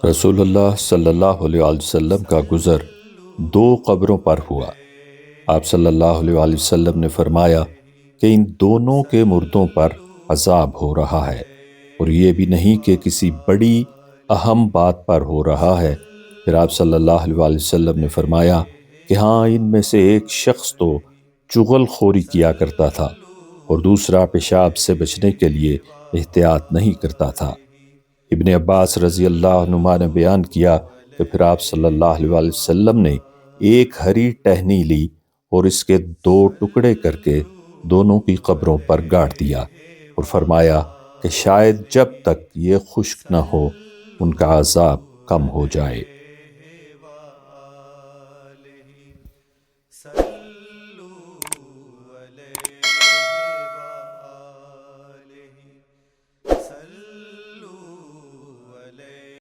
رسول اللہ صلی اللہ علیہ وآلہ وسلم کا گزر 2 قبروں پر ہوا۔ آپ صلی اللہ علیہ وآلہ وسلم نے فرمایا کہ ان دونوں کے مردوں پر عذاب ہو رہا ہے، اور یہ بھی نہیں کہ کسی بڑی اہم بات پر ہو رہا ہے۔ پھر آپ صلی اللہ علیہ وآلہ وسلم نے فرمایا کہ ہاں، ان میں سے ایک شخص تو چغل خوری کیا کرتا تھا، اور دوسرا پیشاب سے بچنے کے لیے احتیاط نہیں کرتا تھا۔ ابن عباس رضی اللہ عنہما نے بیان کیا کہ پھر آپ صلی اللہ علیہ وآلہ وسلم نے ایک ہری ٹہنی لی اور اس کے 2 ٹکڑے کر کے دونوں کی قبروں پر گاڑ دیا، اور فرمایا کہ شاید جب تک یہ خشک نہ ہو ان کا عذاب کم ہو جائے۔